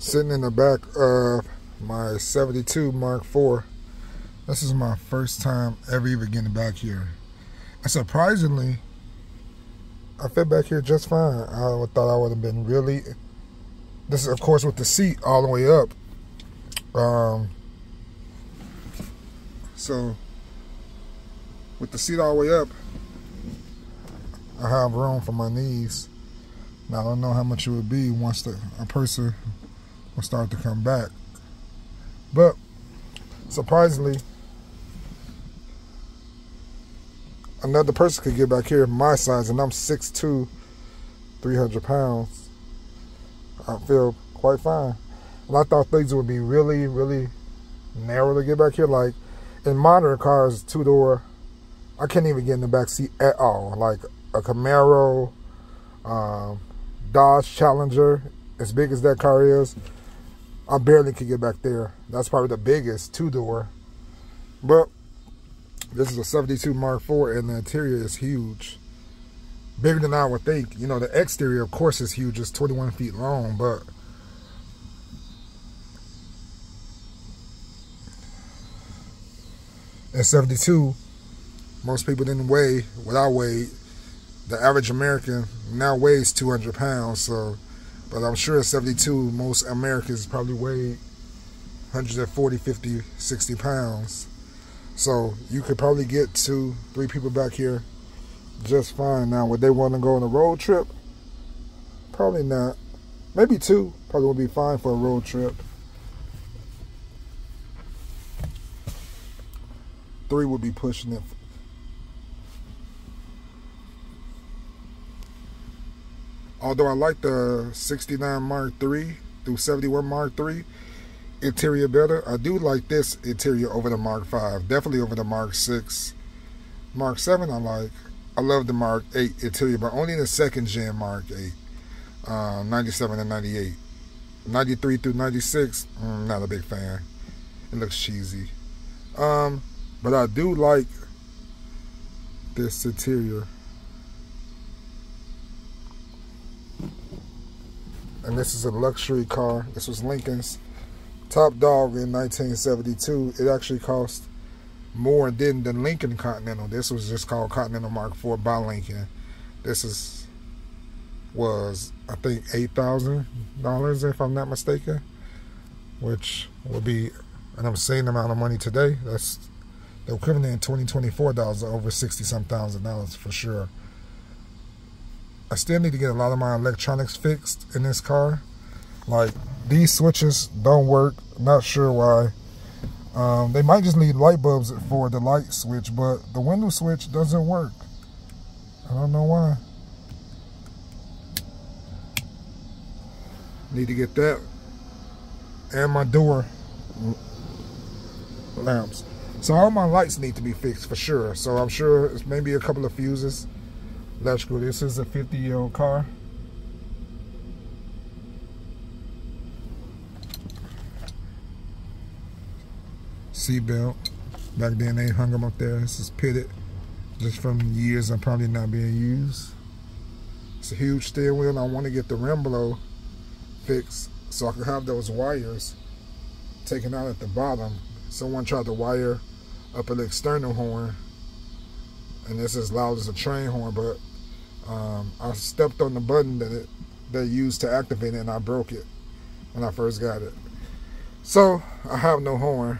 Sitting in the back of my 72 Mark IV. This is my first time ever even getting back here. And surprisingly, I fit back here just fine. I thought I would have been really... This is, of course, with the seat all the way up. So, with the seat all the way up, I have room for my knees. Now, I don't know how much it would be once a person will start to come back. But, surprisingly, another person could get back here my size, and I'm 6'2", 300 pounds. I feel quite fine. And I thought things would be really, really narrow to get back here. Like, in modern cars, two-door, I can't even get in the back seat at all. Like a Camaro, Dodge Challenger, as big as that car is, I barely could get back there. That's probably the biggest two-door. But this is a 72 Mark IV, and the interior is huge. Bigger than I would think. You know, the exterior, of course, is huge. It's 21 feet long, but at 72, most people didn't weigh what I weighed. The average American now weighs 200 pounds, so, but I'm sure at 72, most Americans probably weigh 140, 50, 60 pounds. So you could probably get 2-3 people back here just fine. Now, would they want to go on a road trip? Probably not. Maybe 2 probably would be fine for a road trip. 3 would be pushing it. Although I like the 69 Mark III through 71 Mark III interior better, I do like this interior over the Mark V. Definitely over the Mark VI. Mark VII I like. I love the Mark VIII interior, but only the second gen Mark VIII. 97 and 98. 93 through 96, not a big fan. It looks cheesy. But I do like this interior. And this is a luxury car. This was Lincoln's top dog in 1972. It actually cost more than the Lincoln Continental. This was just called Continental Mark IV by Lincoln. This was I think $8,000 if I'm not mistaken, which would be an insane amount of money today. That's the equivalent in 2024 dollars, over 60-some thousand dollars for sure. I still need to get a lot of my electronics fixed in this car. Like, these switches don't work. Not sure why. They might just need light bulbs for the light switch, but the window switch doesn't work. I don't know why. Need to get that. And my door lamps. So all my lights need to be fixed for sure. So I'm sure it's maybe a couple of fuses. Electrical. This is a 50-year-old car. Seatbelt. Back then they hung them up there. This is pitted just from years of probably not being used. It's a huge steering wheel, and I want to get the rim blow fixed so I can have those wires taken out at the bottom. Someone tried to wire up an external horn, and it's as loud as a train horn, but I stepped on the button that they used to activate it, and I broke it when I first got it. So I have no horn.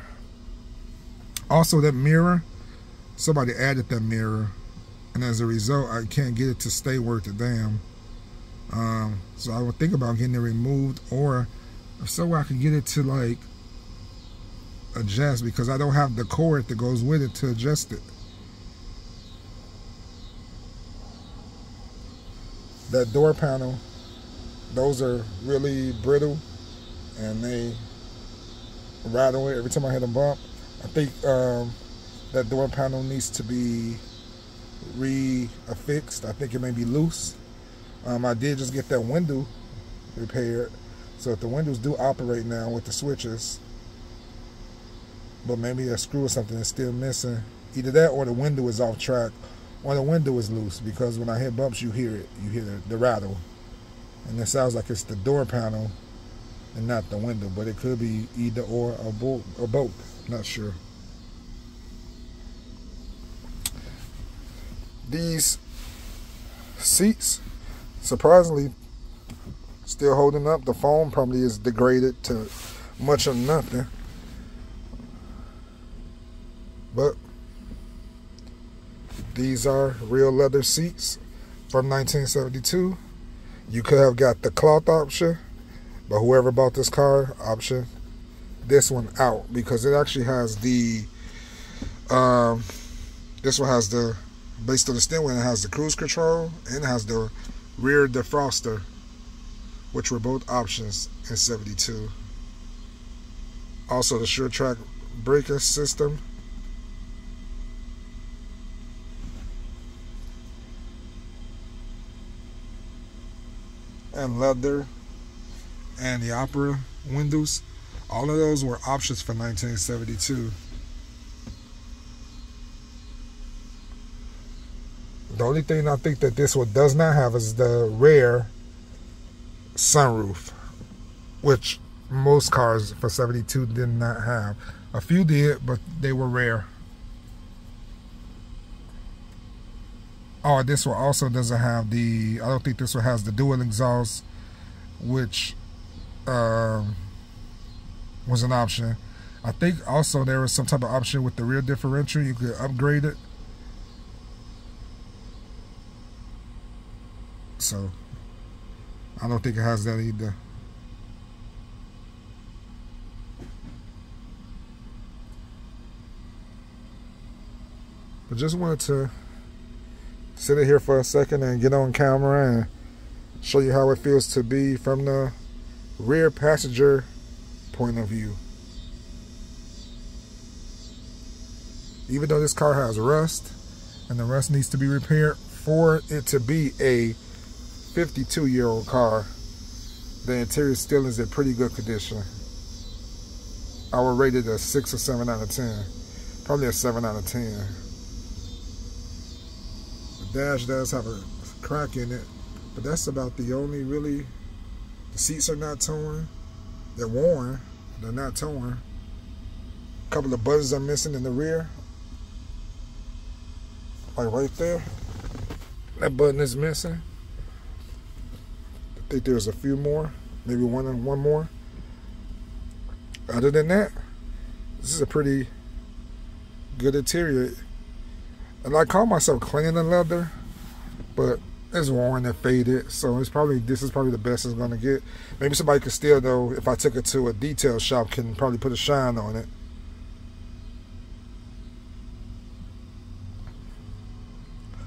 Also, that mirror, somebody added that mirror, and as a result, I can't get it to stay worth a damn. So I would think about getting it removed, or if so, I could get it to like adjust, because I don't have the cord that goes with it to adjust it. That door panel, those are really brittle, and they rattle every time I hit a bump. I think that door panel needs to be re-affixed. I think it may be loose. I did just get that window repaired, so if the windows do operate now with the switches, but maybe a screw or something is still missing. Either that, or the window is off track, or the window is loose, because when I hit bumps, you hear it. You hear the rattle, and it sounds like it's the door panel and not the window, but it could be either or both. Not sure. These seats, surprisingly, still holding up. The foam probably is degraded to much of nothing, but these are real leather seats from 1972. You could have got the cloth option, but whoever bought this car option this one out, because it actually has the this one has the, based on the steering wheel, it has the cruise control and it has the rear defroster, which were both options in 72. Also the sure track braking system. And leather and the opera windows. All of those were options for 1972. The only thing I think that this one does not have is the rear sunroof, which most cars for 72 did not have. A few did, but they were rare. Oh, this one also doesn't have the, I don't think this one has the dual exhaust, which was an option. I think also there was some type of option with the rear differential. You could upgrade it. So I don't think it has that either. But just wanted to sit in here for a second and get on camera and show you how it feels to be from the rear passenger point of view. Even though this car has rust, and the rust needs to be repaired for it to be a 52-year-old car, the interior still is in pretty good condition. I would rate it a 6 or 7 out of 10. Probably a 7 out of 10. The dash does have a crack in it, but that's about the only really. The seats are not torn. They're worn. They're not torn. A couple of buttons are missing in the rear. Like right there. That button is missing. I think there's a few more. Maybe one more. Other than that, this is a pretty good interior. And I call myself cleaning the leather, but it's worn and faded, so it's probably, this is probably the best it's gonna get. Maybe somebody could still, though, if I took it to a detail shop, can probably put a shine on it.